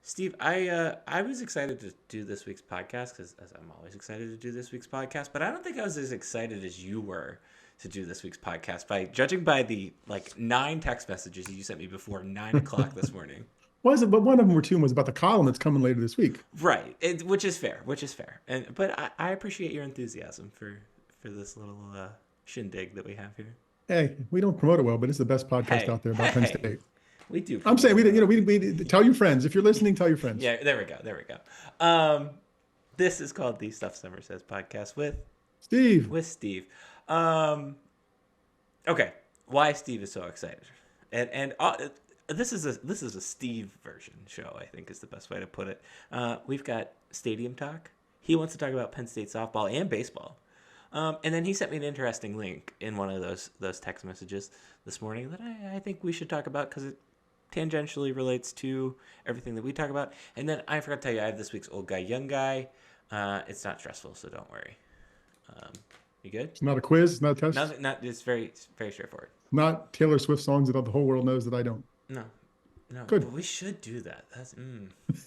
Steve, I was excited to do this week's podcast because as I'm always excited to do this week's podcast, but I don't think I was as excited as you were to do this week's podcast by judging by the like 9 text messages you sent me before 9 o'clock this morning. Wasn't, but one of them or two was about the column that's coming later this week. Right, which is fair, and but I appreciate your enthusiasm for this little shindig that we have here. Hey, we don't promote it well, but it's the best podcast Hey, out there about Penn hey, State. we do. I'm saying Promote it well. we tell your friends. If you're listening, tell your friends. Yeah, there we go. This is called the Stuff Summer Says podcast Steve, with Steve. Okay, why Steve is so excited, and this is a Steve version show. I think is the best way to put it. We've got stadium talk. He wants to talk about Penn State softball and baseball, and then he sent me an interesting link in one of those text messages this morning that I think we should talk about because it tangentially relates to everything that we talk about. And then I forgot to tell you, I have this week's old guy, young guy. It's not stressful, so don't worry. You good? it's not a quiz. It's not a test. Nothing. Not. It's very straightforward. Not Taylor Swift songs that the whole world knows that I don't. No, no. Good. But we should do that. That's.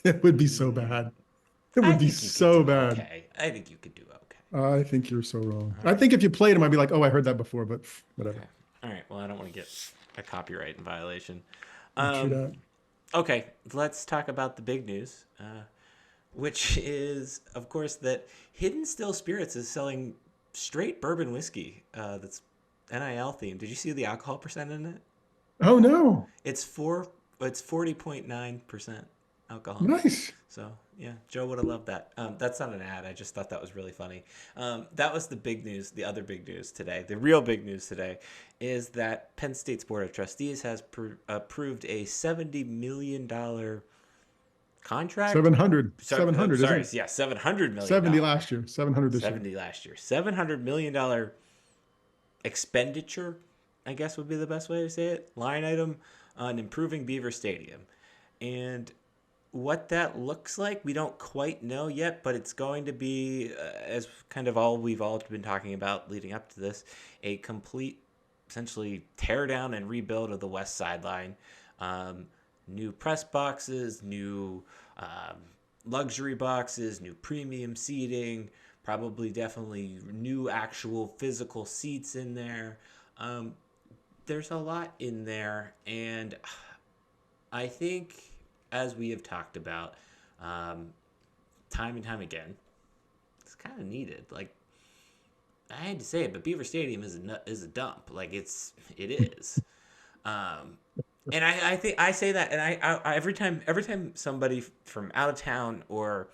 It would be so bad. It I would be think you could so do bad. okay. I think you could do okay. I think you're so wrong. I think if you played them, I'd be like, oh, I heard that before, but whatever. Okay. All right. Well, I don't want to get a copyright violation. True that. Okay, let's talk about the big news, which is, of course, that Hidden Still Spirits is selling straight bourbon whiskey that's NIL themed. Did you see the alcohol percent in it? Oh no. It's 40.9% alcohol. Nice. So yeah, Joe would have loved that. That's not an ad. I just thought that was really funny. That was the big news. The other big news today, the real big news today, is that Penn State's Board of Trustees has approved a $70 million contract. 700. Sorry, 700. sorry, Isn't it? yeah, $700 million. 70 last year. 700 this year. 70 last year. $700 million expenditure, I guess would be the best way to say it. Line item on improving Beaver Stadium, and what that looks like, we don't quite know yet, but it's going to be, as kind of all we've all been talking about leading up to this, a complete, essentially, tear down and rebuild of the west sideline. New press boxes, new luxury boxes, new premium seating, probably definitely new actual physical seats in there. There's a lot in there, and I think, as we have talked about time and time again, it's kind of needed. Like, I hate to say it, but Beaver Stadium is a dump. Like, it is. And I think I say that, and I every time somebody from out of town or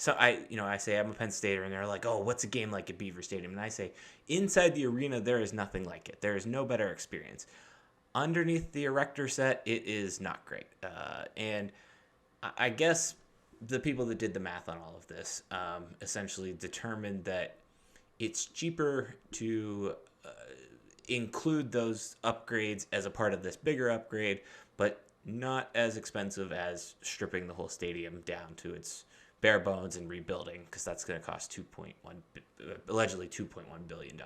I say I'm a Penn Stater, and they're like, oh, what's a game like at Beaver Stadium? And I say, inside the arena there is nothing like it. There is no better experience. Underneath the erector set, it is not great. And I guess the people that did the math on all of this essentially determined that it's cheaper to include those upgrades as a part of this bigger upgrade, but not as expensive as stripping the whole stadium down to its bare bones and rebuilding, because that's going to cost allegedly $2.1 billion.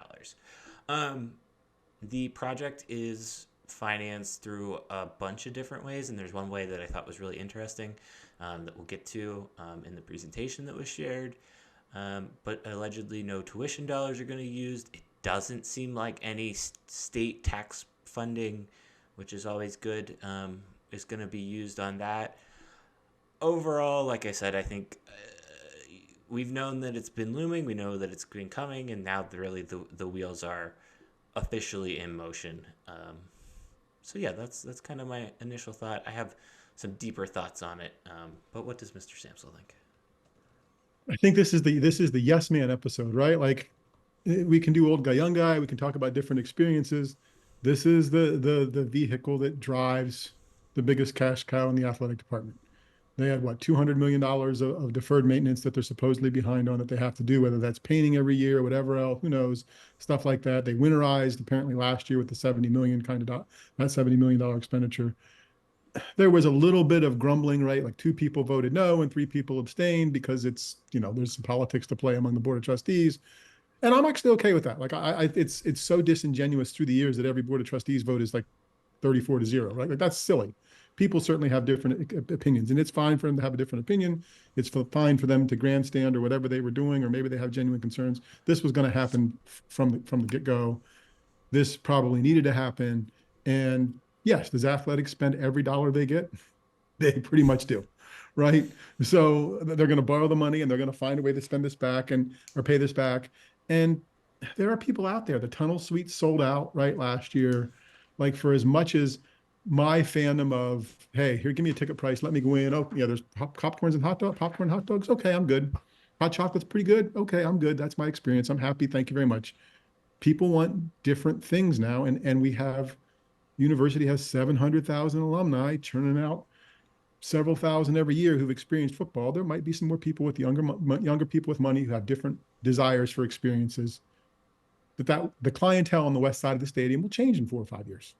The project is financed through a bunch of different ways, and there's one way that I thought was really interesting that we'll get to in the presentation that was shared. But allegedly no tuition dollars are going to be used. It doesn't seem like any state tax funding, which is always good, is going to be used on that. Overall, like I said, I think we've known that it's been looming. We know that it's been coming, and now really the wheels are officially in motion. So yeah, that's kind of my initial thought. I have some deeper thoughts on it, but what does Mr. Samsel think? I think this is the yes man episode, right? Like, we can do old guy, young guy. We can talk about different experiences. This is the vehicle that drives the biggest cash cow in the athletic department. They had $200 million of deferred maintenance that they're supposedly behind on that they have to do, whether that's painting every year or whatever else, who knows, stuff like that. They winterized apparently last year with the $70 million that $70 million expenditure. There was a little bit of grumbling, right? Like 2 people voted no and 3 people abstained because it's, there's some politics to play among the board of trustees. And I'm actually okay with that. Like it's so disingenuous through the years that every board of trustees vote is like 34-0, right? Like, that's silly, people certainly have different opinions, and it's fine for them to have a different opinion. It's fine for them to grandstand or whatever they were doing, or maybe they have genuine concerns. This was going to happen from the get-go. This probably needed to happen. And yes, does athletics spend every dollar they get? They pretty much do, right? So they're going to borrow the money and they're going to find a way to spend this back and or pay this back. And there are people out there. The tunnel suite sold out right last year. Like for as much as my fandom of, hey, here, give me a ticket price, let me go in. Oh, yeah, there's popcorns and popcorn, hot dogs. Okay, I'm good. Hot chocolate's pretty good. Okay, I'm good. That's my experience. I'm happy. Thank you very much. People want different things now, and we have university has 700,000 alumni churning out several thousand every year who've experienced football. There might be some more people with younger people with money who have different desires for experiences. But that the clientele on the west side of the stadium will change in 4 or 5 years.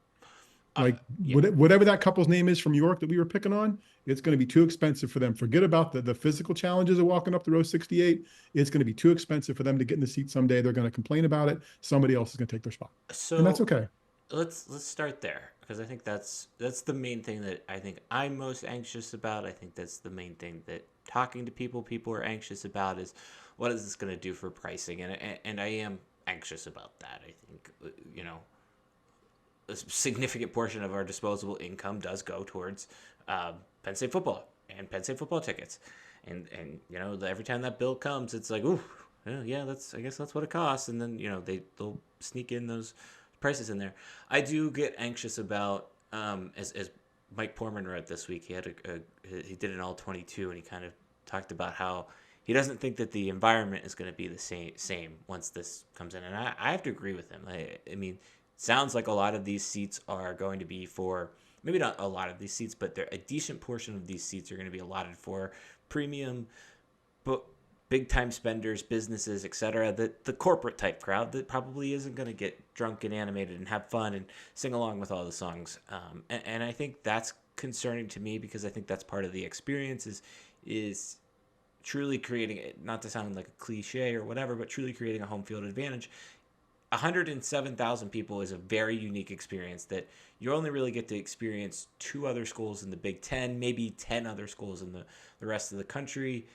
Like Yeah. whatever that couple's name is from York that we were picking on, it's going to be too expensive for them. Forget about the physical challenges of walking up the row 68. It's going to be too expensive for them to get in the seat someday. They're going to complain about it. Somebody else is going to take their spot, and that's So okay. let's start there because I think that's the main thing that I think I'm most anxious about. I think that's the main thing that talking to people are anxious about is what is this going to do for pricing, and I am anxious about that. I think a significant portion of our disposable income does go towards Penn State football and Penn State football tickets, and every time that bill comes, it's like, ooh, yeah, that's I guess that's what it costs, and then they'll sneak in those prices in there. I do get anxious about as Mike Portman wrote this week. He did an all 22, and he kind of talked about how he doesn't think that the environment is going to be the same once this comes in, and I have to agree with him. I mean, sounds like a lot of these seats are going to be for maybe not a lot of these seats, but a decent portion of these seats are going to be allotted for premium, but big time spenders, businesses, etc. The corporate type crowd that probably isn't going to get drunk and animated and have fun and sing along with all the songs. And I think that's concerning to me because I think that's part of the experience is truly creating it, not to sound like a cliche or whatever, but truly creating a home field advantage. 107,000 people is a very unique experience that you only really get to experience two other schools in the Big Ten, maybe 10 other schools in the rest of the country,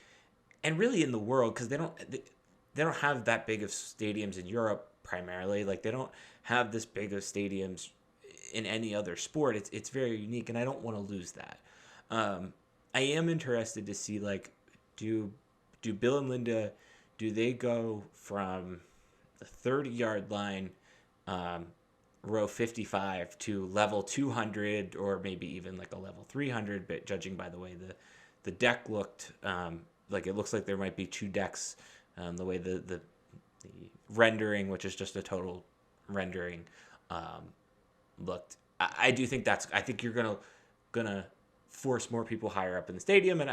and really in the world, because they don't have that big of stadiums in Europe primarily. Like they don't have this big of stadiums in any other sport. It's very unique, and I don't want to lose that. I am interested to see like do Bill and Linda, do they go from the 30-yard line, row 55 to level 200 or maybe even like a level 300, but judging by the way the deck looked, like it looks like there might be two decks, the way the rendering, which is just a total rendering, looked. I do think I think you're gonna force more people higher up in the stadium, and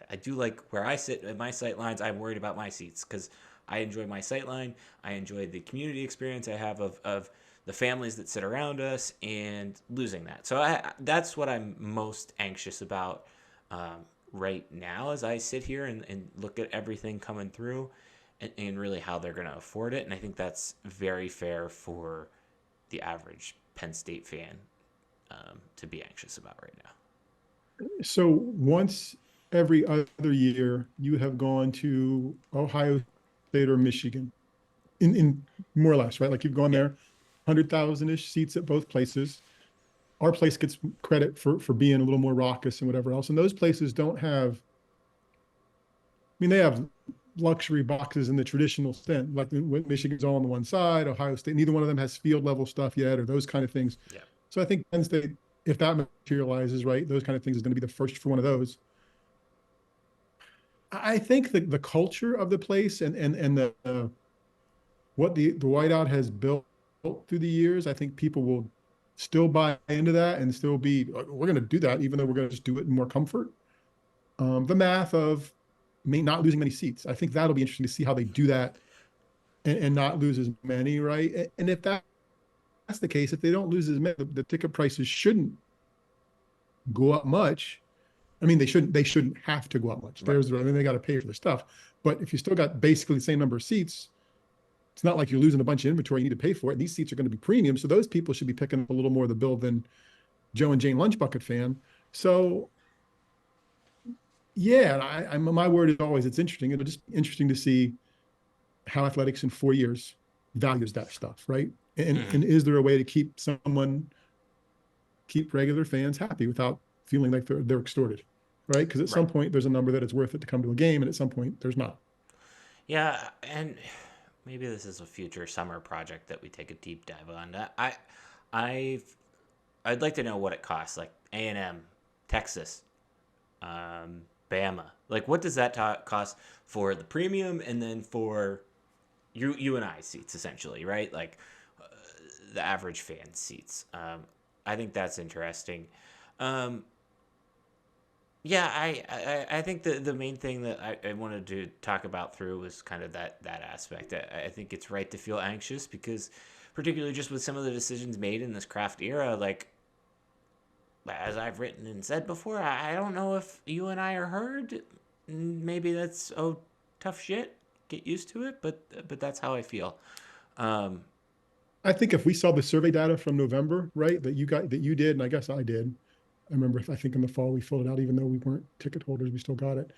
I do like where I sit at my sight lines. I'm worried about my seats because I enjoy my sightline. I enjoy the community experience I have of the families that sit around us and losing that. So that's what I'm most anxious about right now as I sit here and look at everything coming through and really how they're going to afford it. And I think that's very fair for the average Penn State fan to be anxious about right now. So once every other year, you have gone to Ohio State or Michigan, in more or less, right? Like you've gone Yeah. there, 100,000-ish seats at both places. Our place gets credit for being a little more raucous and whatever else. And those places don't have, I mean, they have luxury boxes in the traditional sense, like Michigan's all on the one side, Ohio State, neither one of them has field level stuff yet or those kind of things. Yeah. So I think Penn State, if that materializes, right, those kind of things is going to be the first for one of those. I think the culture of the place and the what the whiteout has built through the years, I think people will still buy into that and still be, we're going to do that, even though we're going to just do it in more comfort. The math of not losing many seats, I think that'll be interesting to see how they do that and not lose as many, right? And if that's the case, if they don't lose as many, the ticket prices shouldn't go up much. I mean, they shouldn't have to go up much. Right. I mean, they got to pay for the stuff. But if you still got basically the same number of seats, it's not like you're losing a bunch of inventory. You need to pay for it. And these seats are going to be premium. So those people should be picking up a little more of the bill than Joe and Jane Lunch Bucket fan. So yeah, my word is always it's interesting. It'll just be interesting to see how athletics in 4 years values that stuff, right? Hmm. And is there a way to keep regular fans happy without feeling like they're extorted, right? Because at Right. some point there's a number that it's worth it to come to a game, and at some point there's not. Yeah, and maybe this is a future summer project that we take a deep dive on. I've I'd like to know what it costs, like A&M, Texas, Bama. Like, what does that cost for the premium, and then for you and I seats, essentially, right? Like the average fan seats. I think that's interesting. Um, yeah, I think the main thing that I wanted to talk about through was kind of that aspect. I think it's right to feel anxious because, particularly just with some of the decisions made in this craft era, like as I've written and said before, I don't know if you and I are heard. Maybe that's tough shit. Get used to it, but that's how I feel. Um, I think if we saw the survey data from November, right, that you did, and I guess I did. I remember I think in the fall we filled it out, even though we weren't ticket holders, we still got it.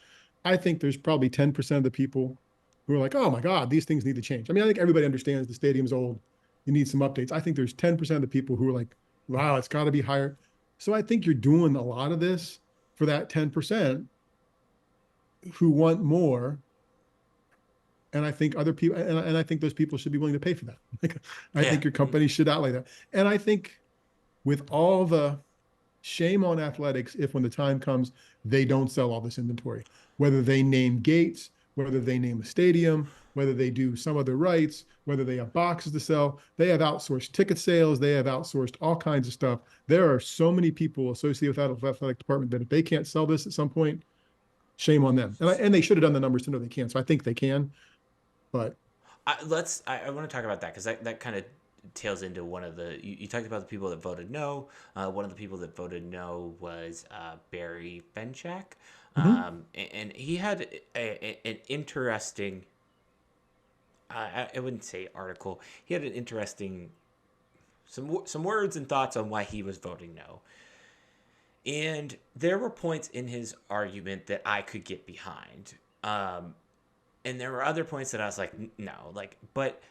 I think there's probably 10% of the people who are like, oh my God, these things need to change. I mean, I think everybody understands the stadium's old. You need some updates. I think there's 10% of the people who are like, wow, it's got to be higher. So I think you're doing a lot of this for that 10% who want more. And I think other people, and I think those people should be willing to pay for that. Like, I yeah, think your company should outlay that. And I think with all the shame on athletics if when the time comes, they don't sell all this inventory, whether they name gates, whether they name a stadium, whether they do some other rights, whether they have boxes to sell. They have outsourced ticket sales. They have outsourced all kinds of stuff. There are so many people associated with that athletic department that if they can't sell this at some point, shame on them. And they should have done the numbers to know they can. So I think they can, but I want to talk about that because that kind of tails into one of the you talked about the people that voted no. One of the people that voted no was Barry Benchak, mhm. and he had an interesting. I wouldn't say article. He had an interesting some words and thoughts on why he was voting no. And there were points in his argument that I could get behind. And there were other points that I was like, no, like, but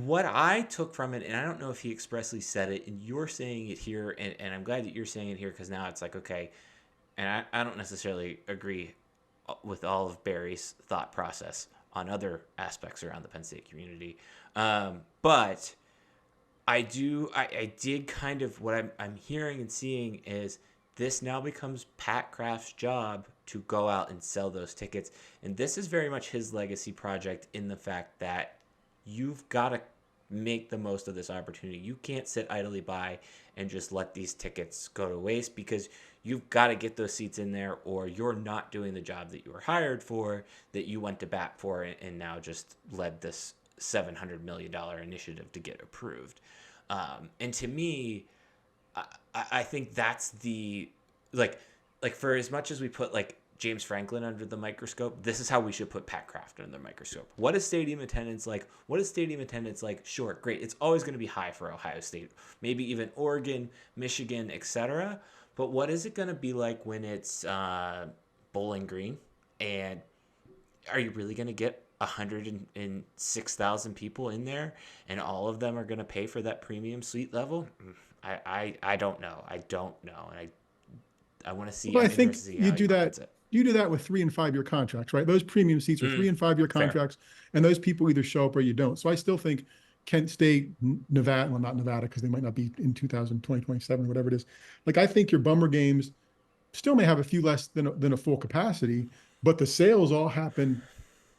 what I took from it, and I don't know if he expressly said it, and you're saying it here, and I'm glad that you're saying it here because now it's like, okay, and I don't necessarily agree with all of Barry's thought process on other aspects around the Penn State community. But I did kind of what I'm hearing and seeing is this now becomes Pat Kraft's job to go out and sell those tickets. And this is very much his legacy project in the fact that you've got to make the most of this opportunity. You can't sit idly by and just let these tickets go to waste because you've got to get those seats in there or you're not doing the job that you were hired for, that you went to bat for, and now just led this $700 million initiative to get approved. And to me, I think that's the like for as much as we put like James Franklin under the microscope, this is how we should put Pat Kraft under the microscope. What is stadium attendance like? What is stadium attendance like? Sure, great. It's always going to be high for Ohio State, maybe even Oregon, Michigan, etc. But what is it going to be like when it's Bowling Green? And are you really going to get 106,000 people in there and all of them are going to pay for that premium suite level? I don't know. I don't know. And I want to see, Well, I I'm interested think to see how he markets it. you do that with 3 and 5 year contracts, right? Those premium seats are Mm, 3 and 5 year fair. contracts, and those people either show up or you don't. So I still think Kent State, Nevada, well, not Nevada, because they might not be in 2027, whatever it is. Like I think your bummer games still may have a few less than a full capacity, but the sales all happen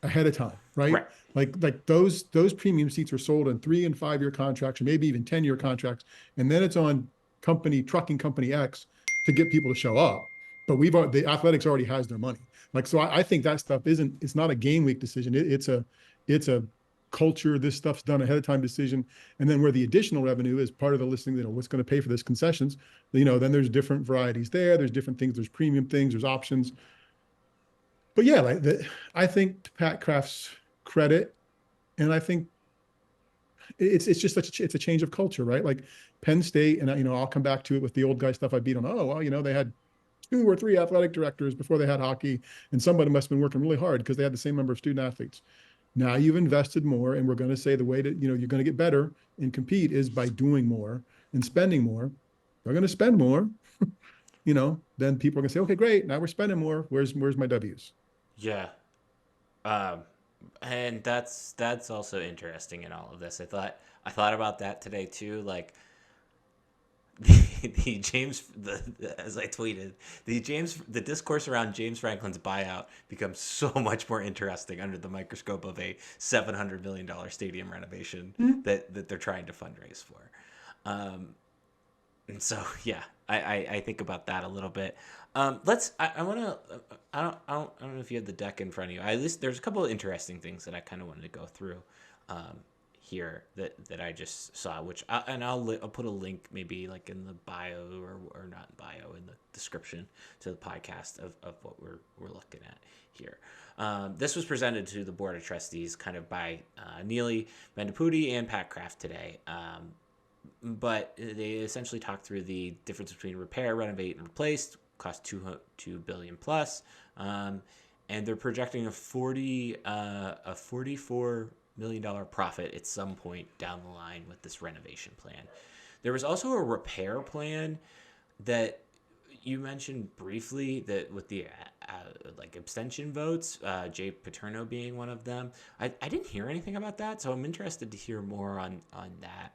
ahead of time, right? Right. Like those premium seats are sold in 3 and 5 year contracts, or maybe even 10 year contracts, and then it's on trucking company X to get people to show up. But the athletics already has their money. Like so, I think that stuff isn't. It's not a game week decision. It's a culture. This stuff's done ahead of time decision, and then where the additional revenue is part of the listing. What's going to pay for this concessions. Then there's different varieties there. There's different things. There's premium things. There's options. But yeah, I think Pat Kraft's credit, and I think It's just it's a change of culture, right? Like Penn State, and I'll come back to it with the old guy stuff I beat on. Oh, well, they had 2 or 3 athletic directors before they had hockey, and somebody must have been working really hard because they had the same number of student athletes. Now you've invested more, and we're going to say the way that you're going to get better and compete is by doing more and spending more. They're going to spend more, then people are going to say, okay, great, now we're spending more. Where's my W's? Yeah. Um, and that's also interesting in all of this. I thought about that today too. Like the James, as I tweeted, the discourse around James Franklin's buyout becomes so much more interesting under the microscope of a $700 million stadium renovation Hmm. that they're trying to fundraise for. Um, and so yeah, I think about that a little bit. I want to I don't know if you have the deck in front of you. At least there's a couple of interesting things that I kind of wanted to go through um, here that I just saw, I'll put a link maybe like in the bio or not in bio in the description to the podcast of what we're looking at here. This was presented to the board of trustees kind of by Neely Mendapudi and Pat Kraft today. But they essentially talk through the difference between repair, renovate, and replace. Cost two billion plus, and they're projecting a $44 million profit at some point down the line with this renovation plan. There was also a repair plan that you mentioned briefly that with the like abstention votes, Jay Paterno being one of them. I didn't hear anything about that, so I'm interested to hear more on that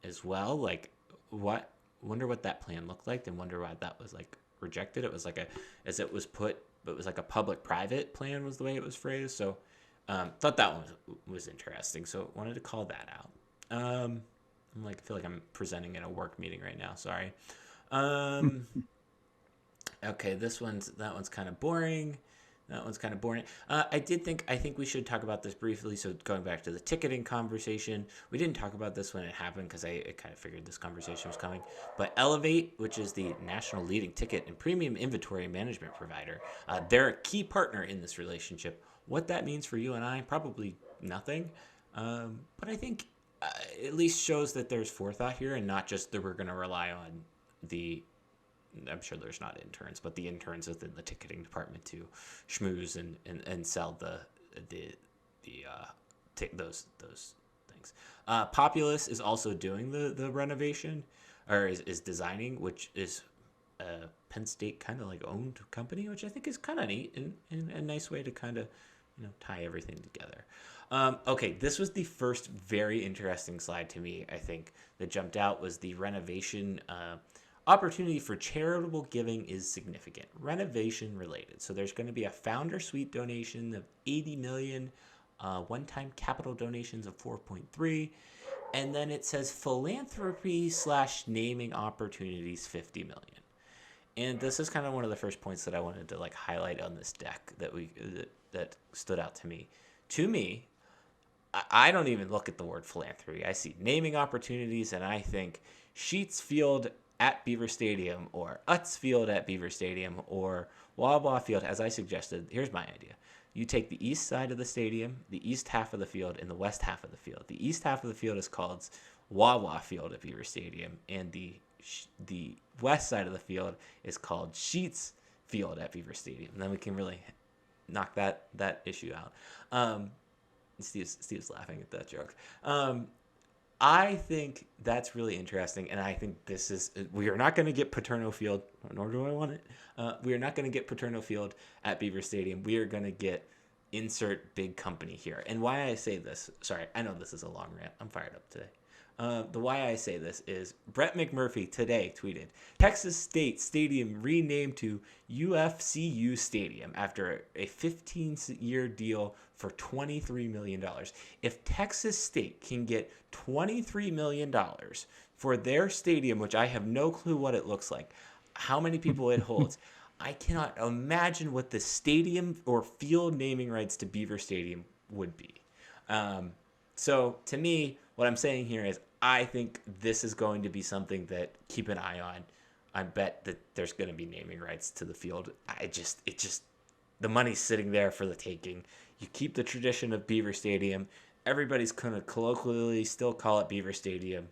as well. Like, what wonder what that plan looked like, and wonder why that was like rejected. It was like it was like a public-private plan was the way it was phrased. So, thought that one was interesting. So wanted to call that out. I feel like I'm presenting in a work meeting right now. Sorry. Um, Okay, that one's kind of boring. That one's kind of boring. I think we should talk about this briefly. So going back to the ticketing conversation, we didn't talk about this when it happened because I kind of figured this conversation was coming. But Elevate, which is the national leading ticket and premium inventory management provider, they're a key partner in this relationship. What that means for you and I, probably nothing. But I think at least shows that there's forethought here and not just that we're going to rely on the I'm sure there's not interns, but the interns within the ticketing department to schmooze and sell those things. Populous is also doing the renovation, or is designing, which is a Penn State kind of like owned company, which I think is kind of neat and a nice way to kind of tie everything together. Okay, this was the first very interesting slide to me. I think that jumped out was the renovation. Opportunity for charitable giving is significant. Renovation related. So there's going to be a founder suite donation of 80 million, one-time capital donations of 4.3, and then it says philanthropy slash naming opportunities 50 million. And this is kind of one of the first points that I wanted to like highlight on this deck that stood out to me. To me, I don't even look at the word philanthropy. I see naming opportunities, and I think Sheets Field at Beaver Stadium or Utz Field at Beaver Stadium or Wawa Field, as I suggested. Here's my idea. You take the east side of the stadium, the east half of the field, and the west half of the field. The east half of the field is called Wawa Field at Beaver Stadium, and the west side of the field is called Sheets Field at Beaver Stadium. And then we can really knock that issue out. Steve's laughing at that joke. I think that's really interesting, and I think we are not going to get Paterno Field, nor do I want it. We are not going to get Paterno Field at Beaver Stadium. We are going to get insert big company here. And why I say this, sorry, I know this is a long rant. I'm fired up today. The why I say this is Brett McMurphy today tweeted, Texas State Stadium renamed to UFCU Stadium after a 15-year deal for $23 million. If Texas State can get $23 million for their stadium, which I have no clue what it looks like, how many people it holds, I cannot imagine what the stadium or field naming rights to Beaver Stadium would be. So to me, what I'm saying here is I think this is going to be something that keep an eye on. I bet that there's going to be naming rights to the field. The money's sitting there for the taking. You keep the tradition of Beaver Stadium, everybody's going to colloquially still call it Beaver Stadium.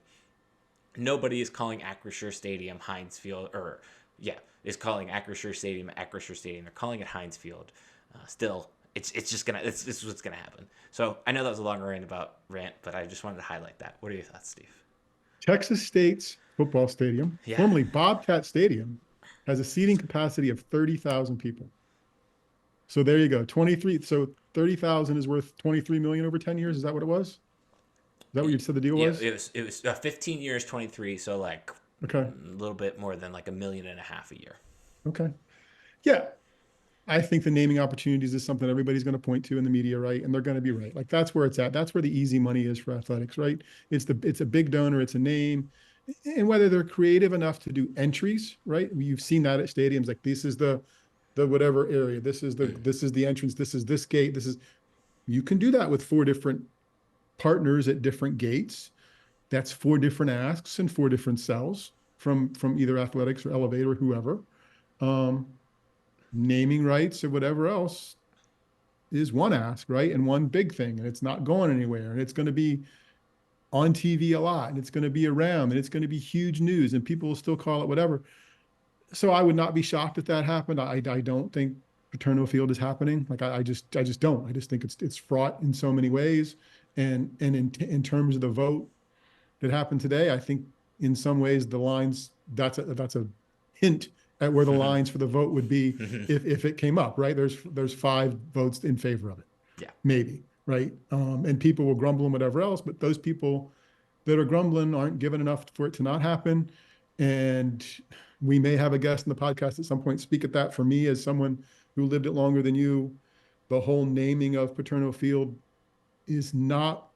Nobody is calling Acrisure Stadium Heinz Field, or yeah, is calling Acrisure Stadium Acrisure Stadium. They're calling it Heinz Field. Still, it's just gonna it's this is what's gonna happen. So I know that was a long rant, but I just wanted to highlight that. What are your thoughts, Steve? Texas State's football stadium, Yeah, formerly Bobcat Stadium, has a seating capacity of 30,000 people. So there you go. 23. So 30,000 is worth 23 million over 10 years. Is that what it was? Is that what you said the deal yeah. was? It was 15 years, 23. So like Okay. a little bit more than like $1.5 million a year. Okay. Yeah. I think the naming opportunities is something everybody's going to point to in the media, right? And they're going to be right. Like that's where it's at. That's where the easy money is for athletics, right? It's a big donor, it's a name. And whether they're creative enough to do entries, right? You've seen that at stadiums like this is the whatever area. This is the entrance, this is this gate, this is you can do that with four different partners at different gates. That's four different asks and four different cells from either athletics or elevate or whoever. Um, Naming rights or whatever else is one ask, right? And one big thing, and it's not going anywhere, and it's going to be on TV a lot, and it's going to be around, and it's going to be huge news, and people will still call it whatever. So I would not be shocked if that happened. I don't think Paterno Field is happening. Like I just don't. I just think it's fraught in so many ways, and in terms of the vote that happened today, I think in some ways the lines that's a hint at where the lines for the vote would be if it came up, right? There's 5 votes in favor of it, Yeah. maybe, right? And people will grumble and whatever else, but those people that are grumbling aren't given enough for it to not happen. And we may have a guest in the podcast at some point speak at that. For me, as someone who lived it longer than you, the whole naming of Paterno Field is not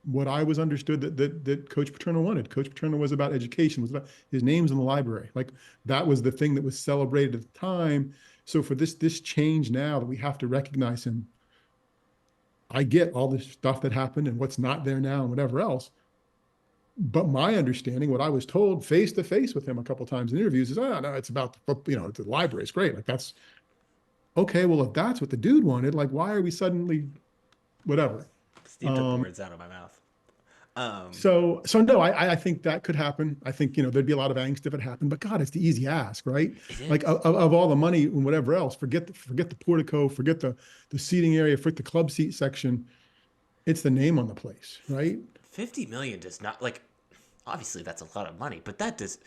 what I was understood that Coach Paterno wanted. Coach Paterno was about education, was about his name's in the library. Like that was the thing that was celebrated at the time. So for this change now that we have to recognize him, I get all this stuff that happened and what's not there now and whatever else. But my understanding, what I was told face to face with him a couple of times in interviews is, oh no, it's about the library. It's great. Like that's okay. Well, if that's what the dude wanted, like why are we suddenly whatever? Steve took the words out of my mouth. So no, I think that could happen. I think there'd be a lot of angst if it happened. But God, it's the easy ask, right? It Like is. of all the money and whatever else, forget the portico, forget the seating area, forget the club seat section. It's the name on the place, right? 50 million does not like obviously that's a lot of money, but that's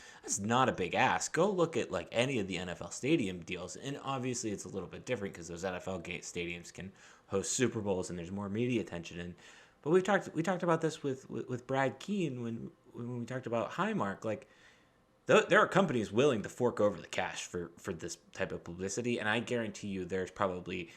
not a big ask. Go look at like any of the NFL stadium deals, and obviously it's a little bit different because those NFL gate stadiums can host Super Bowls and there's more media attention. And but we talked about this with Brad Keen when we talked about Highmark. Like there are companies willing to fork over the cash for this type of publicity, and I guarantee you there's probably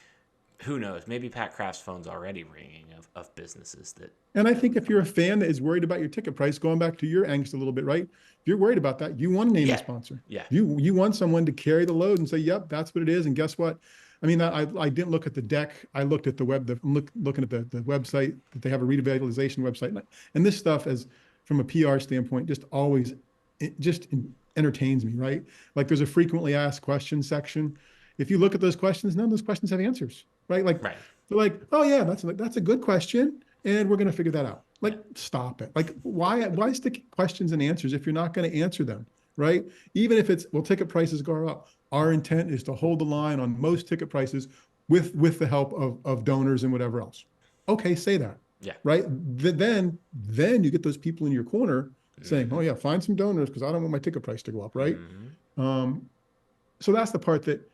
who knows, maybe Pat Kraft's phone's already ringing of businesses that. And I think if you're a fan that is worried about your ticket price, going back to your angst a little bit, right? If you're worried about that, you want to name the Yeah, sponsor. yeah, You want someone to carry the load and say, "Yep, that's what it is." And guess what? I mean, I didn't look at the deck. I looked at the web. I'm looking at the website that they have a revitalization website, and this stuff is from a PR standpoint just always it just entertains me, right? Like there's a frequently asked questions section. If you look at those questions, none of those questions have answers, right? Like right. they're like, "Oh yeah, that's a good question, and we're going to figure that out." Like, stop it. Like, why stick questions and answers if you're not going to answer them, right? Even if it's, well, ticket prices go up. Our intent is to hold the line on most ticket prices with the help of donors and whatever else. Okay, say that, Yeah. right? Then you get those people in your corner saying, "Oh yeah, find some donors because I don't want my ticket price to go up," right? Um, so that's the part that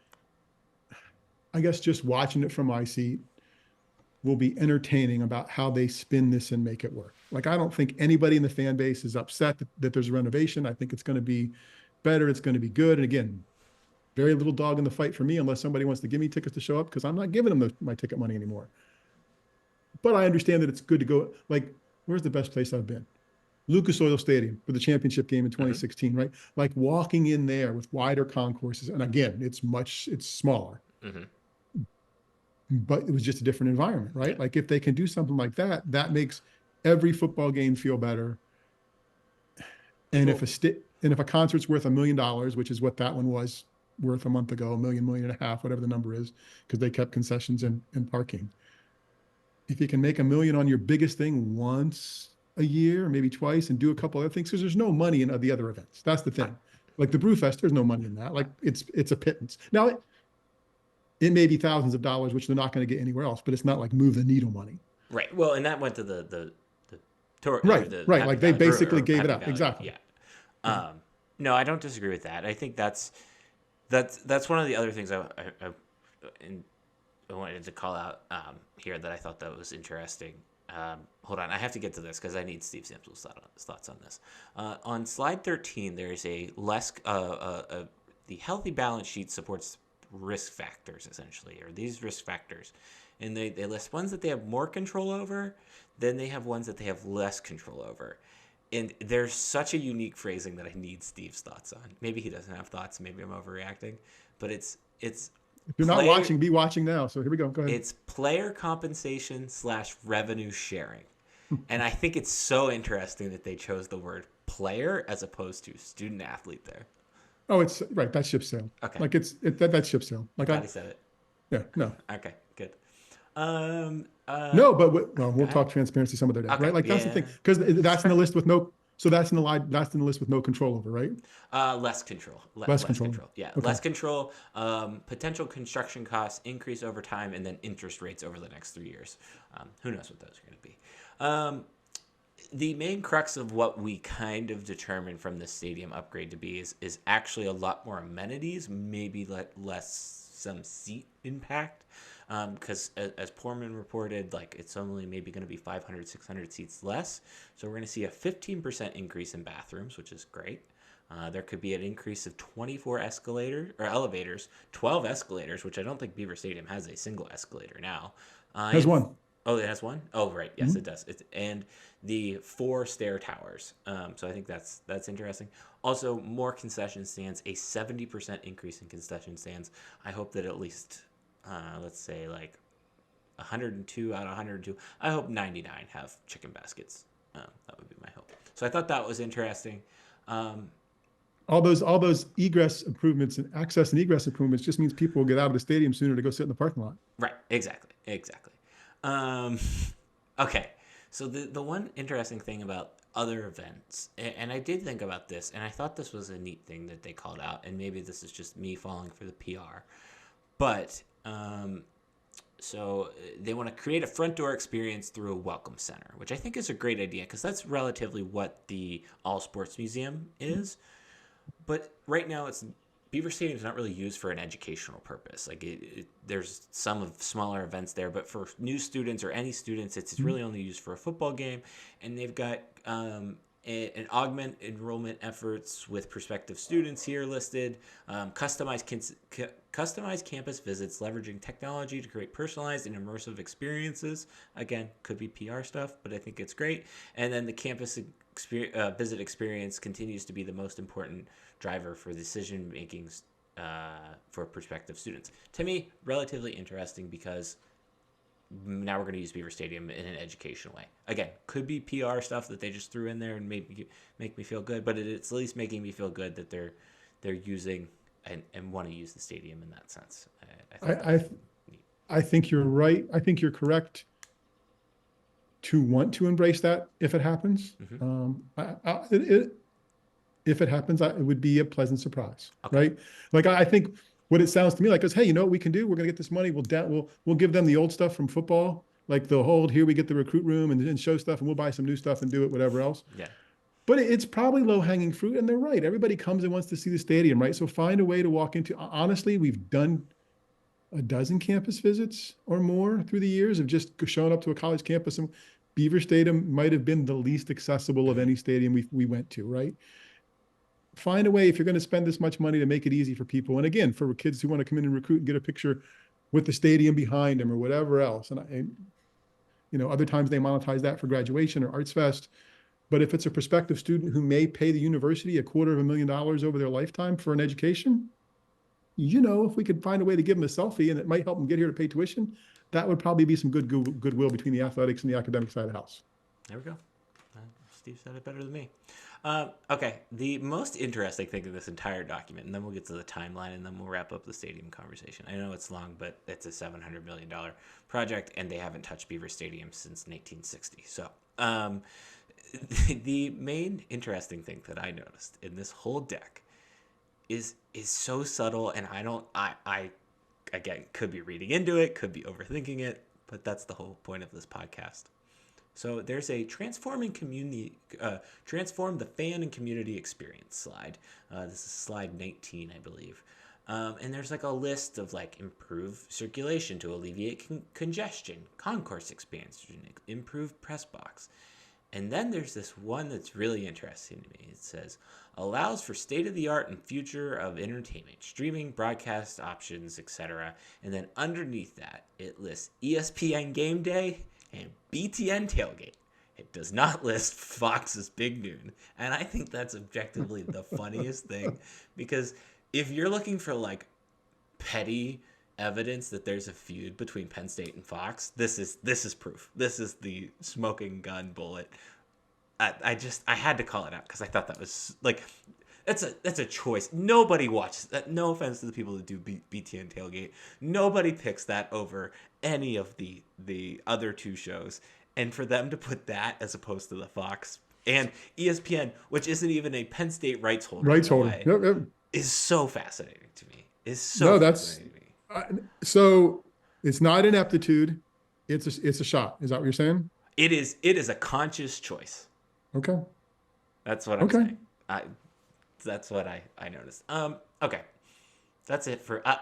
I guess just watching it from my seat will be entertaining about how they spin this and make it work. Like, I don't think anybody in the fan base is upset that there's a renovation. I think it's going to be better. It's going to be good. And again, very little dog in the fight for me unless somebody wants to give me tickets to show up because I'm not giving them my ticket money anymore. But I understand that it's good to go. Like, where's the best place I've been? Lucas Oil Stadium for the championship game in 2016, right? Like walking in there with wider concourses. And again, it's smaller. But it was just a different environment, right? Yeah. Like if they can do something like that, that makes every football game feel better. And People, if a concert's worth $1 million, which is what that one was worth a month ago, a million, million and a half, whatever the number is, because they kept concessions and parking. if you can make $1 million on your biggest thing once a year, maybe twice, and do a couple other things, because there's no money in the other events. That's the thing. Like the Brewfest, there's no money in that. Like it's a pittance. Now it may be thousands of dollars, which they're not going to get anywhere else, but it's not like move the needle money. Right. Well, and that went to the tour or Right, the right. Happy Like they Valley basically or gave it Happy up. Valley. Exactly. Yeah. Yeah. No, I don't disagree with that. I think that's one of the other things I wanted to call out here that I thought that was interesting. Hold on, I have to get to this because I need Steve Sampson's thoughts on this. On slide 13, there is a the healthy balance sheet supports risk factors, essentially, or these risk factors. And they list ones that they have more control over, then they have ones that they have less control over. And there's such a unique phrasing that I need Steve's thoughts on. Maybe he doesn't have thoughts, maybe I'm overreacting, but it's If you're not watching, be watching now. So here we go. Go ahead. it's player compensation / revenue sharing. And I think it's so interesting that they chose the word player as opposed to student athlete there. Oh, it's right. That's ship sail. Okay. Like that's ship sail. Like Glad he said it. yeah, no, Okay, good. no, but we'll talk transparency some other day, Okay, right? Like that's the thing, because that's in the list with no. So that's in the line. That's in the list with no control over, right? Less control. Less control. Yeah, Okay. less control. Potential construction costs increase over time, and then interest rates over the next 3 years. Who knows what those are going to be? The main crux of what we kind of determined from the stadium upgrade to be is actually a lot more amenities, maybe less some seat impact. Because as Poorman reported, like it's only maybe going to be 500, 600 seats less. So we're going to see a 15% increase in bathrooms, which is great. There could be an increase of 24 elevators, 12 escalators, which I don't think Beaver Stadium has a single escalator now. Has one. Oh, it has one? Oh, right. Yes, it does. And the 4 stair towers. So I think that's interesting. Also, more concession stands, a 70% increase in concession stands. I hope that at least, let's say, like 102 out of 102. I hope 99 have chicken baskets. That would be my hope. So I thought that was interesting. All those egress improvements and access and egress improvements just means people will get out of the stadium sooner to go sit in the parking lot. Right. Exactly. Okay. So the one interesting thing about other events, and I did think about this, and I thought this was a neat thing that they called out, and maybe this is just me falling for the PR, but so they want to create a front door experience through a welcome center, which I think is a great idea because that's relatively what the All Sports Museum is. But right now, Beaver Stadium is not really used for an educational purpose. Like there's some of smaller events there, but for new students or any students, it's really only used for a football game. And they've got an augment enrollment efforts with prospective students here listed, customized campus visits, leveraging technology to create personalized and immersive experiences. Again, could be PR stuff, but I think it's great. And then the campus visit experience continues to be the most important driver for decision making for prospective students. To me, relatively interesting because now we're going to use Beaver Stadium in an educational way. Again, could be PR stuff that they just threw in there and make me feel good, but it's at least making me feel good that they're using and want to use the stadium in that sense. I think you're right. I think you're correct to want to embrace that if it happens. If it happens, it would be a pleasant surprise, right? Like I think what it sounds to me like is, hey, you know what we can do? We're going to get this money. We'll give them the old stuff from football, like the hold here. We get the recruit room and show stuff, and we'll buy some new stuff and do it, whatever else. Yeah. But it's probably low hanging fruit, and they're right. Everybody comes and wants to see the stadium, right? So find a way to walk into. Honestly, we've done a dozen campus visits or more through the years of just showing up to a college campus, and Beaver Stadium might have been the least accessible of any stadium we went to, right? Find a way, if you're going to spend this much money, to make it easy for people. And again, for kids who want to come in and recruit and get a picture with the stadium behind them or whatever else. And other times they monetize that for graduation or Arts Fest. But if it's a prospective student who may pay the university $250,000 over their lifetime for an education, if we could find a way to give them a selfie and it might help them get here to pay tuition, that would probably be some goodwill between the athletics and the academic side of the house. There we go. Steve said it better than me. Okay, the most interesting thing in this entire document, and then we'll get to the timeline, and then we'll wrap up the stadium conversation. I know it's long, but it's a $700 million project, and they haven't touched Beaver Stadium since 1960. So, the main interesting thing that I noticed in this whole deck is so subtle, and I again could be reading into it, could be overthinking it, but that's the whole point of this podcast. So there's a transform the fan and community experience slide. This is slide 19, I believe. And there's like a list of like improve circulation to alleviate congestion, concourse expansion, improve press box. And then there's this one that's really interesting to me. It says, allows for state-of-the-art and future of entertainment, streaming, broadcast options, etc. And then underneath that, it lists ESPN Game Day and BTN Tailgate. It does not list Fox's Big Noon. And I think that's objectively the funniest thing. Because if you're looking for like petty evidence that there's a feud between Penn State and Fox, this is proof. This is the smoking gun bullet. I had to call it out because I thought that was like that's a choice. Nobody watches that. No offense to the people that do BTN Tailgate. Nobody picks that over any of the other two shows. And for them to put that as opposed to the Fox and ESPN, which isn't even a Penn State rights holder, Yep. is so fascinating to me. Fascinating to me. So it's not ineptitude. It's a shot. Is that what you're saying? It is a conscious choice. Okay. That's what I'm saying. That's what I noticed. Okay. That's it for. I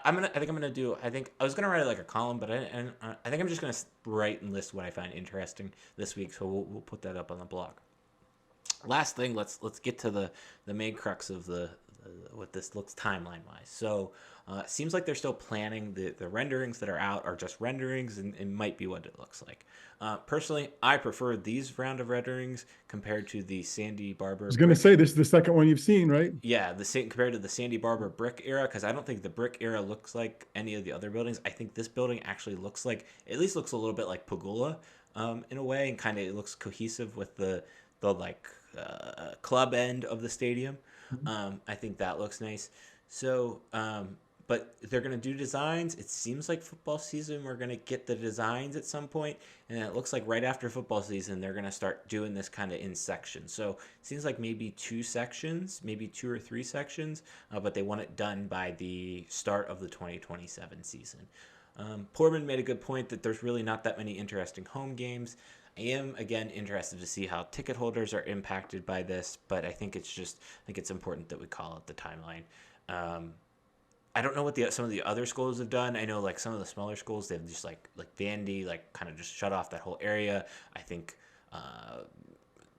think I was gonna write like a column, but I think I'm just gonna write and list what I find interesting this week. So we'll put that up on the blog. Last thing, let's get to the main crux of the what this looks timeline wise. So it seems like they're still planning. The renderings that are out are just renderings, and it might be what it looks like. Personally, I prefer these round of renderings compared to the Sandy Barber. I was going to say, this is the second one you've seen, right? Yeah, compared to the Sandy Barber brick era, because I don't think the brick era looks like any of the other buildings. I think this building actually looks a little bit like Pagula in a way, and kind of it looks cohesive with the club end of the stadium. I think that looks nice. So, but they're going to do designs. It seems like football season, we're going to get the designs at some point. And it looks like right after football season, they're going to start doing this kind of in sections. So it seems like maybe 2 sections, maybe 2 or 3 sections, but they want it done by the start of the 2027 season. Poorman made a good point that there's really not that many interesting home games. I am, again, interested to see how ticket holders are impacted by this, but I think it's important that we call out the timeline. I don't know what some of the other schools have done. I know like some of the smaller schools, they've just like Vandy, like kind of just shut off that whole area. I think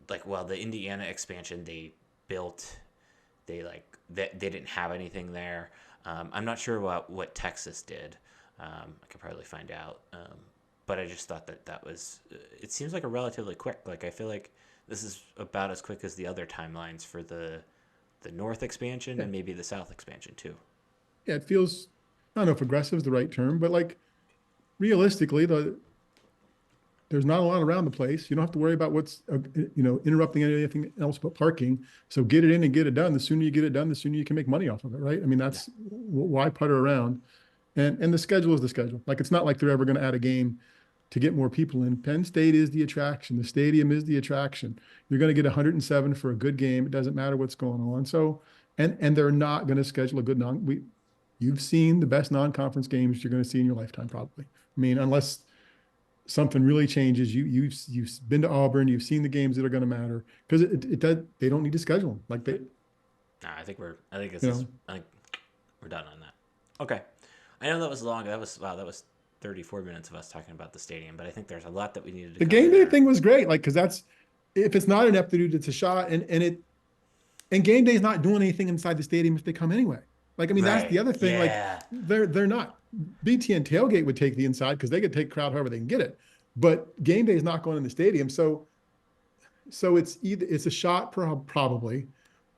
the Indiana expansion they didn't have anything there. I'm not sure what Texas did. I could probably find out. But I just thought that was, it seems like a relatively quick, like I feel like this is about as quick as the other timelines for the North expansion and maybe the South expansion too. Yeah, it feels, I don't know if aggressive is the right term, but like realistically, there's not a lot around the place. You don't have to worry about what's, interrupting anything else but parking. So get it in and get it done. The sooner you get it done, the sooner you can make money off of it, right? I mean, that's why putter around. And the schedule is the schedule. Like, it's not like they're ever going to add a game to get more people in. Penn State is the attraction. The stadium is the attraction. You're going to get 107 for a good game. It doesn't matter what's going on. So, and they're not going to schedule a good you've seen the best non-conference games you're going to see in your lifetime, probably. I mean, unless something really changes, you've been to Auburn, you've seen the games that are going to matter, because they don't need to schedule them. Like I think we're done on that. Okay. I know that was long. That was 34 minutes of us talking about the stadium, but I think there's a lot that we needed to The game day thing was great. Like, cause if it's not an aptitude, it's a shot. And game day is not doing anything inside the stadium if they come anyway. Like, I mean, that's the other thing. Yeah. Like they're not. BTN Tailgate would take the inside because they could take crowd however they can get it. But game day is not going in the stadium. So it's a shot probably,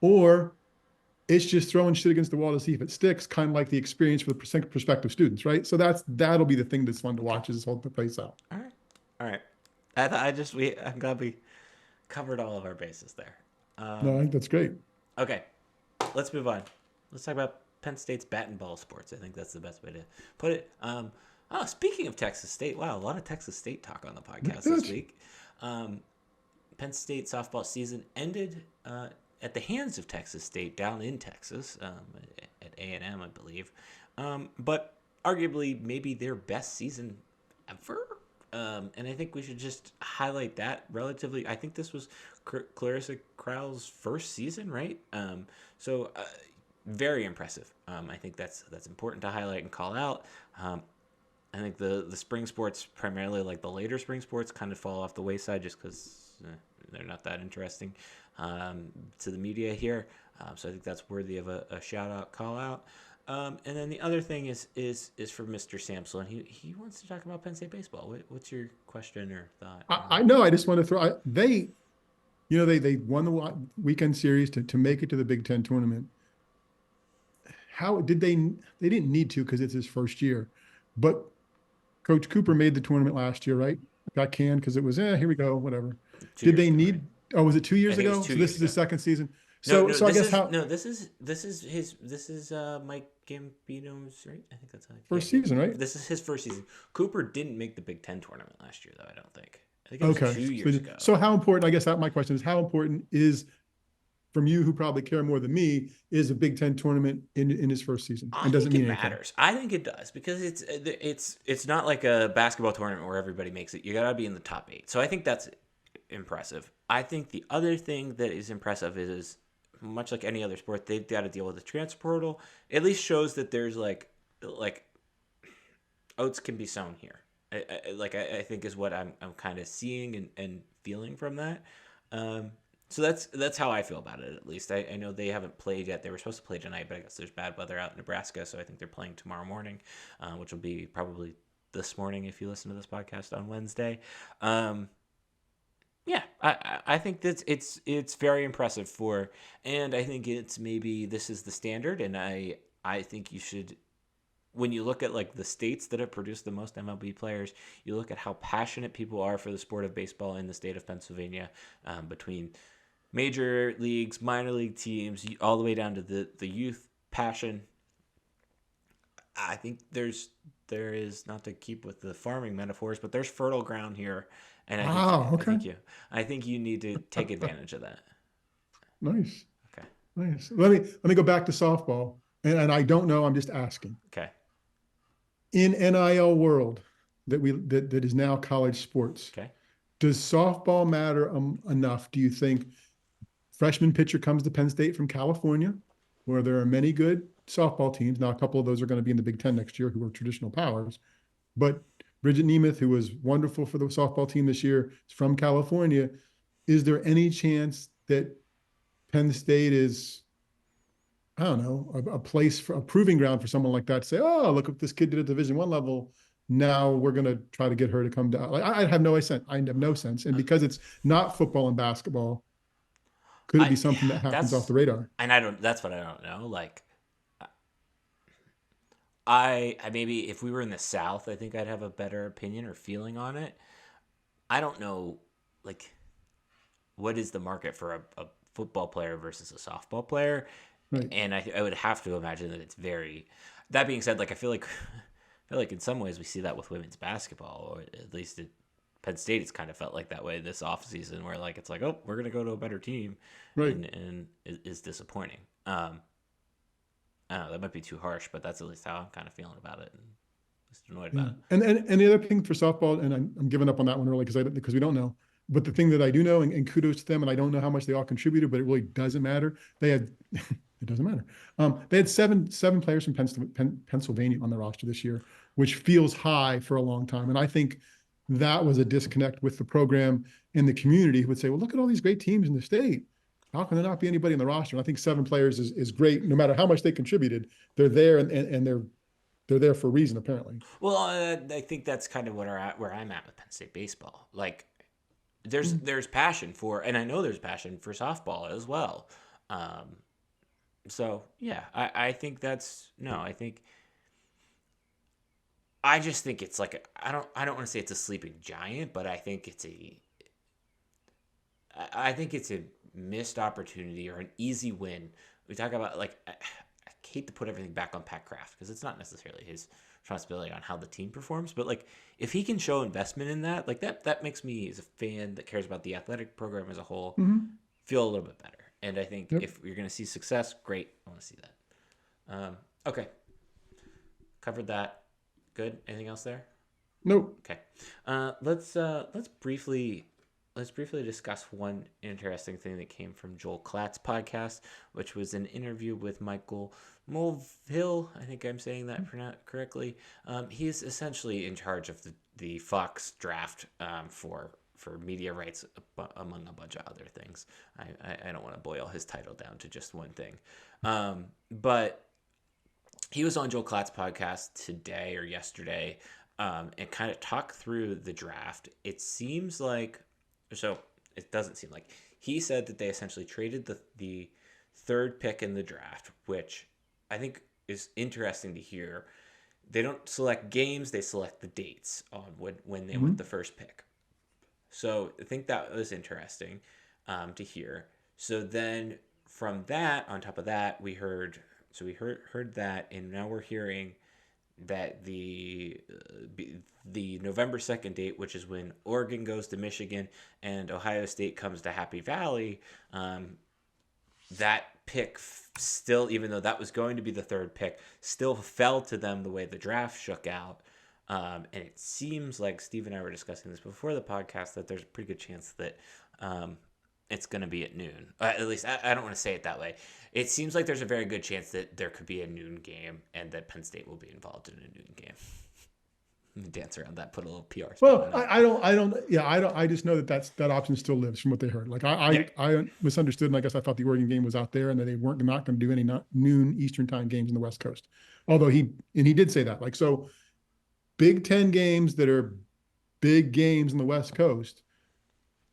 or it's just throwing shit against the wall to see if it sticks, kind of like the experience for the prospective students, right? So that'll be the thing that's fun to watch, is this whole place out. All right. I'm glad we covered all of our bases there. No, I think that's great. Okay, let's move on. Let's talk about Penn State's bat and ball sports. I think that's the best way to put it. Speaking of Texas State, wow, a lot of Texas State talk on the podcast this Good. week. Penn State softball season ended at the hands of Texas State down in Texas at A&M, I believe. But arguably, maybe their best season ever. And I think we should just highlight that relatively. I think this was Clarissa Crowell's first season, right? So very impressive. I think that's important to highlight and call out. I think the spring sports, primarily like the later spring sports, kind of fall off the wayside just because they're not that interesting to the media here. So I think that's worthy of a shout out, call out. And then the other thing is for Mr. Samsel, and he wants to talk about Penn State baseball. What's your question or thought? I know. I just want to they won the weekend series to make it to the Big Ten tournament. How did they? They didn't need to because it's his first year, but Coach Cooper made the tournament last year, right? Got canned because it was, here we go, whatever. 2 Did years they ago, need? right? Oh, was it 2 years I think it ago? was 2 So years this is the ago. second season. No, So I guess this is Mike Gambino's, right? I think that's how. first season, right? This is his first season. Cooper didn't make the Big Ten tournament last year, though. I don't think. I think it was Okay. 2 years ago. So how important? I guess that my question is how important is from you who probably care more than me is a Big Ten tournament in his first season I and doesn't think mean it anything. matters. I think it does because it's not like a basketball tournament where everybody makes it. You gotta be in the top 8. So I think that's impressive. I think the other thing that is impressive is much like any other sport, they've got to deal with the transfer portal. At least shows that there's like oats can be sown here. I think is what I'm kind of seeing and feeling from that. So that's how I feel about it. At least I know they haven't played yet. They were supposed to play tonight, but I guess there's bad weather out in Nebraska, so I think they're playing tomorrow morning, which will be probably this morning if you listen to this podcast on Wednesday. Yeah, I think that it's very impressive and I think it's maybe this is the standard, and I think you should. When you look at like the states that have produced the most MLB players, you look at how passionate people are for the sport of baseball in the state of Pennsylvania, between major leagues, minor league teams, all the way down to the youth passion. I think there is not to keep with the farming metaphors, but there's fertile ground here, and Wow. Okay. I think you need to take advantage of that. Nice. Okay. Nice. Let me go back to softball, and I don't know. I'm just asking. Okay. In NIL world that is now college sports, Okay. does softball matter enough? Do you think freshman pitcher comes to Penn State from California, where there are many good softball teams? Now, a couple of those are going to be in the Big Ten next year, who are traditional powers. But Bridget Nemeth, who was wonderful for the softball team this year, is from California. Is there any chance that Penn State is, I don't know, a place for a proving ground for someone like that to say, oh, look what this kid did at Division I level. Now we're going to try to get her to come down. Like I have no sense. I have no sense. And because it's not football and basketball, could it be something that happens off the radar? And that's what I don't know. Like, I maybe if we were in the South, I think I'd have a better opinion or feeling on it. I don't know, like, what is the market for a football player versus a softball player? Right. And I would have to imagine that it's very. That being said, like I feel like in some ways we see that with women's basketball, or at least at Penn State, it's kind of felt like that way this offseason, where like it's like, oh, we're gonna go to a better team, Right. and is disappointing. I don't know, that might be too harsh, but that's at least how I'm kind of feeling about it, and just annoyed about it. And the other thing for softball, and I'm giving up on that one early because we don't know. But the thing that I do know, and kudos to them, and I don't know how much they all contributed, but it really doesn't matter. They had it doesn't matter. They had seven players from Pennsylvania on the roster this year, which feels high for a long time. And I think that was a disconnect with the program and the community who would say, well, look at all these great teams in the state. How can there not be anybody in the roster? And I think 7 players is great, no matter how much they contributed. They're there and they're there for a reason, apparently. Well, I think that's kind of where I'm at with Penn State baseball. Like, there's passion for, and I know there's passion for softball as well. So yeah, I think I just think it's like I don't want to say it's a sleeping giant, but I think I think it's a missed opportunity or an easy win. We talk about like I hate to put everything back on Pat Kraft because it's not necessarily his responsibility on how the team performs, but like if he can show investment in that, like that makes me as a fan that cares about the athletic program as a whole Mm-hmm. feel a little bit better. And I think Yep. if you're going to see success, great. I want to see that. Okay, covered that. Good. Anything else there? Nope. Okay. Let's briefly discuss one interesting thing that came from Joel Klatt's podcast, which was an interview with Michael Mulvihill. I think I'm saying that correctly. He's essentially in charge of the Fox draft for media rights, among a bunch of other things. I don't want to boil his title down to just one thing, but he was on Joel Klatt's podcast today or yesterday, and kind of talk through the draft. It seems like, so it doesn't seem like, he said that they essentially traded the third pick in the draft, which I think is interesting to hear. They don't select games, they select the dates on when they Mm-hmm. went the first pick. So I think that was interesting to hear. So then from that, on top of that, we heard that, and now we're hearing that the November 2nd date, which is when Oregon goes to Michigan and Ohio State comes to Happy Valley, that pick still, even though that was going to be the third pick, still fell to them the way the draft shook out. And it seems like Steve and I were discussing this before the podcast that there's a pretty good chance that it's going to be at noon. At least I don't want to say it that way. It seems like there's a very good chance that there could be a noon game and that Penn State will be involved in a noon game. Dance around that, put a little PR spin Well, on it. I just know that that option still lives from what they heard. Like Yeah, I misunderstood, and I guess I thought the Oregon game was out there, and that they weren't not going to do any noon Eastern time games in the West Coast. Although he did say that. Like, so Big Ten games that are big games in the West Coast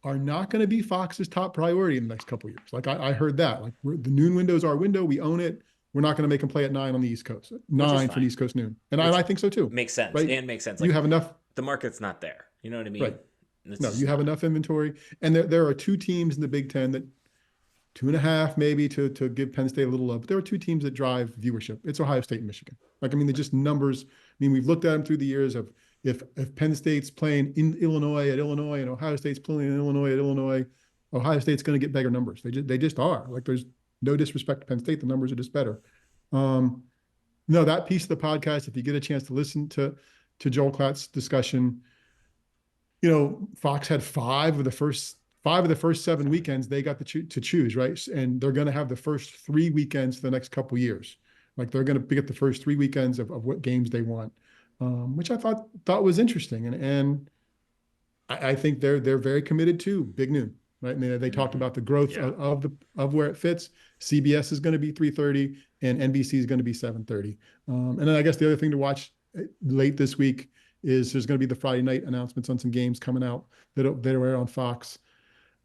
are not going to be Fox's top priority in the next couple of years. Like I heard that. Like the noon window is our window. We own it. We're not going to make them play at 9 on the East Coast. which is 9 for an fine. East Coast noon, and Which I think so too. makes sense Right? and makes sense. You Like have enough. the market's not there. You know what I mean? Right. It's No, just you have not. enough inventory, and there are two teams in the Big Ten that 2.5 maybe to give Penn State a little love. But there are two teams that drive viewership. It's Ohio State and Michigan. Like, I mean, they're just numbers. I mean, we've looked at them through the years of if Penn State's playing in Illinois at Illinois and Ohio State's playing in Illinois at Illinois, Ohio State's going to get bigger numbers. They just are. Like, there's no disrespect to Penn State. The numbers are just better. Um, no, that piece of the podcast, if you get a chance to listen to Joel Klatt's discussion, Fox had five of the first 7 weekends they got to choose, right? And they're going to have the first 3 weekends for the next couple of years. Like, they're going to get the first 3 weekends of what games they want, which I thought was interesting. And I think they're very committed to Big Noon, right? I mean, they talked Mm-hmm. about the growth Yeah. of where it fits. CBS is going to be 3:30 and NBC is going to be 7:30. And then I guess the other thing to watch late this week is there's going to be the Friday night announcements on some games coming out that are on Fox.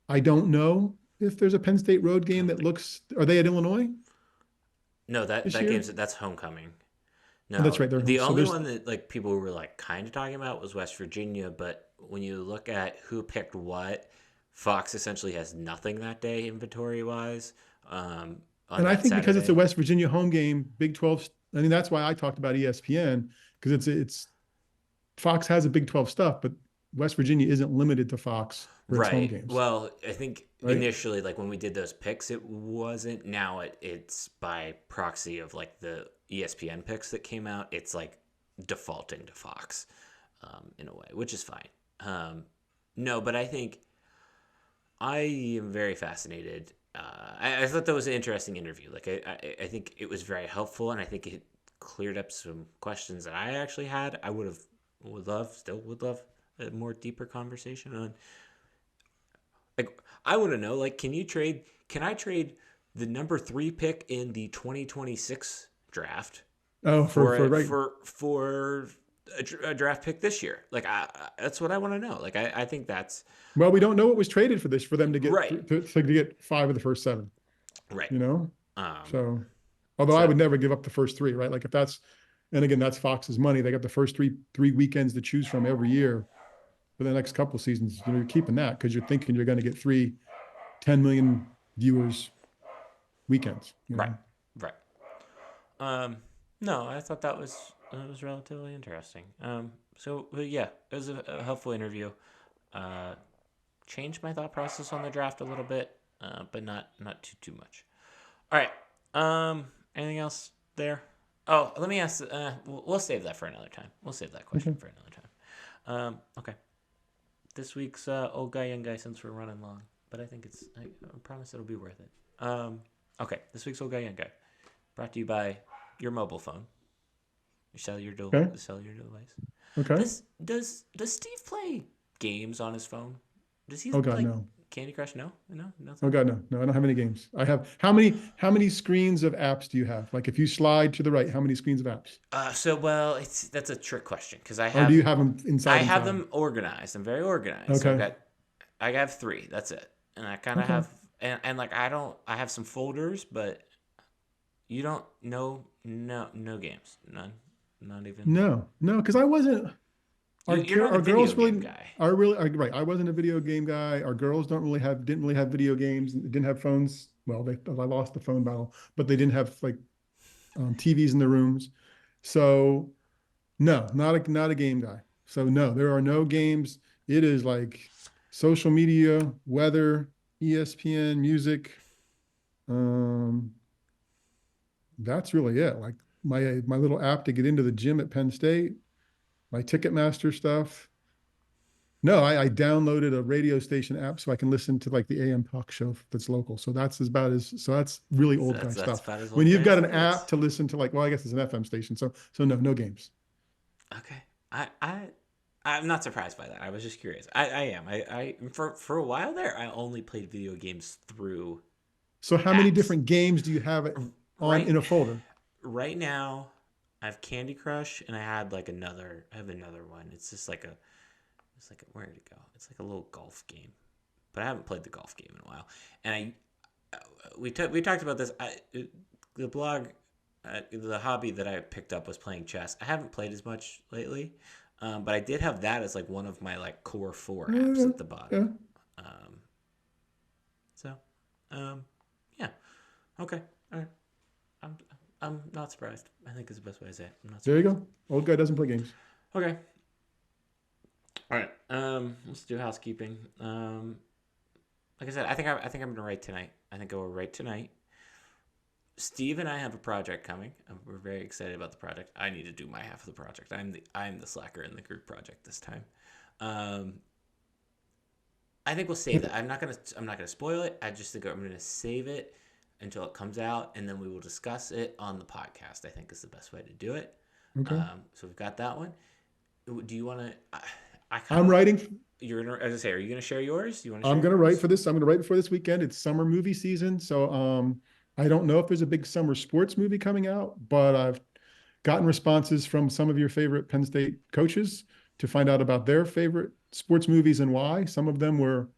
I don't know if there's a Penn State road I game don't that think. looks. Are they at Illinois No, that this that year? that's homecoming. Oh, that's No, right. They're home. the So only there's. one that like people were like kind of talking about was West Virginia, but when you look at who picked what, Fox essentially has nothing that day inventory wise. On And I that think because it's a Saturday, West Virginia home game, Big 12. I mean, that's why I talked about ESPN, because it's Fox has a Big 12 stuff, but West Virginia isn't limited to Fox for its home right? games, Well, I think right? initially, like when we did those picks, it wasn't. Now it's by proxy of like the ESPN picks that came out. It's like defaulting to Fox, in a way, which is fine. Um, no, but I think I am very fascinated. I thought that was an interesting interview. Like I think it was very helpful, and I think it cleared up some questions that I actually had. I would love a more deeper conversation on. Like I want to know, like, Can I trade the number 3 pick in the 2026 draft Oh, for for a, right. for a draft pick this year? Like that's what I want to know. Like I think that's Well, we don't know what was traded for this for them to get right, to get 5 of the first 7. right. You know, Um, so although I so would never give up the first 3, right? Like if that's, and again, that's Fox's money. They got the first three weekends to choose from every year for the next couple of seasons. You're keeping that because you're thinking you're going to get 3 10 million viewers weekends, you Right. know? Right. Um, no, I thought that was relatively interesting. So but yeah, it was a helpful interview. Uh, Changed my thought process on the draft a little bit, but not too much. All right. Anything else there? Oh, let me ask. We'll save that for another time. We'll save that question Okay. for another time. Okay. This week's old guy, young guy, since we're running long, but I think I promise it'll be worth it. Okay. This week's old guy, young guy, brought to you by your mobile phone, your Okay. cellular device. Okay. Does Steve play games on his phone? Does he Oh God, like no. Candy Crush? No, Oh nothing. God, no. No, I don't have any games. I have how many screens of apps do you have? Like if you slide to the right, how many screens of apps? That's a trick question because I Or do you have have them I inside have inside? them organized. I'm very organized. So Okay. I have three. That's it. And I kind of Okay. have and like I have some folders, but you don't no games, none, not even. No, no, because I wasn't. You're not a Our video girls game really guy. right. I wasn't a video game guy. Our girls didn't really have video games. Didn't have phones. Well, I lost the phone battle, but they didn't have like TVs in the rooms. So no, not a game guy. So no, there are no games. It is like social media, weather, ESPN, music. Um, that's really it. Like my little app to get into the gym at Penn State, my Ticketmaster stuff. No, I downloaded a radio station app so I can listen to like the AM talk show that's local. So that's really old guy That's stuff. about as When old guy you've as got it an gets. app to listen to, like, well, I guess it's an FM station. So no games. Okay. I'm not surprised by that. I was just curious. I am. For a while there, I only played video games through So how many apps. different games do you have on Right in a folder? right now, I have Candy Crush, and I have another one. It's like a, where did it go? It's like a little golf game, but I haven't played the golf game in a while. And we talked about this. The blog, the hobby that I picked up was playing chess. I haven't played as much lately, but I did have that as like one of my like core four apps Yeah, at the bottom. yeah. Um, so, um, yeah, okay, all right. I'm I'm not surprised. I think is the best way to say it. I'm not There you surprised. go. Old guy doesn't play games. Okay, all right. Let's do housekeeping. Like I said, I think I'm gonna write tonight. I think I will write tonight. Steve and I have a project coming. We're very excited about the project. I need to do my half of the project. I'm the slacker in the group project this time. Um, I think we'll save that. I'm not gonna spoil it. I just think I'm gonna save it until it comes out, and then we will discuss it on the podcast. I think is the best way to do it. Okay. So we've got that one. Do you want to? I kind I'm of. writing. You're gonna, as I say, are you gonna share yours? Do you want to I'm share gonna write yours? for this. I'm gonna write before this weekend. It's summer movie season, so I don't know if there's a big summer sports movie coming out, but I've gotten responses from some of your favorite Penn State coaches to find out about their favorite sports movies and why. Some of them were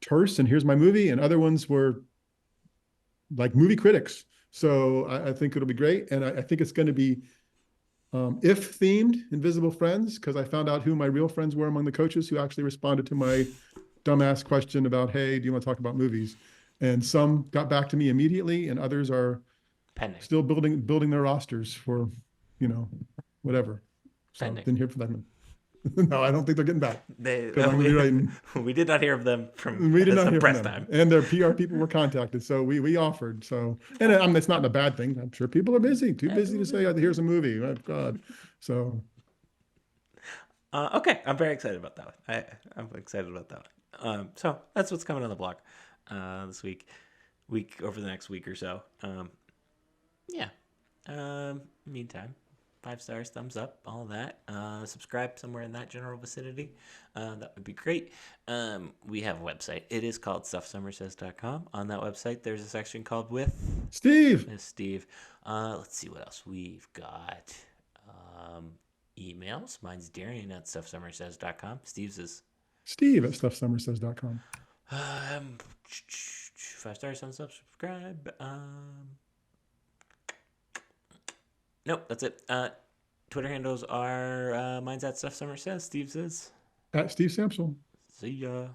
terse and here's my movie, and other ones were like movie critics. So I think it'll be great, and I think it's going to be if themed Invisible Friends because I found out who my real friends were among the coaches who actually responded to my dumbass question about, hey, do you want to talk about movies? And some got back to me immediately, and others are Pending. still building their rosters for, you know, whatever. So Pending. didn't hear from them. No, I don't think they're getting back They because I'm going to be writing. we did not hear of them from We did not some hear from press them, time. and their PR people were contacted. So we offered. So and it's not a bad thing. I'm sure people are busy, too Yeah, busy people to are say, busy. oh, here's a movie. Oh, God. So Okay, I'm very excited about that one. I'm excited about that one. So that's what's coming on the blog this week over the next week or so. Yeah. Meantime, 5 stars, thumbs up, all of that. Subscribe somewhere in that general vicinity. That would be great. We have a website. It is called stuffsummersays.com. On that website, there's a section called Steve, With Steve. Let's see what else we've got. Um, Emails. Mine's Darian at stuffsummersays.com. Steve's is Steve at stuffsummersays.com. 5 stars, thumbs up, subscribe. Nope, that's it. Twitter handles are mine's at Stuff Summer Says. Steve's is. At Steve Sampson. See ya.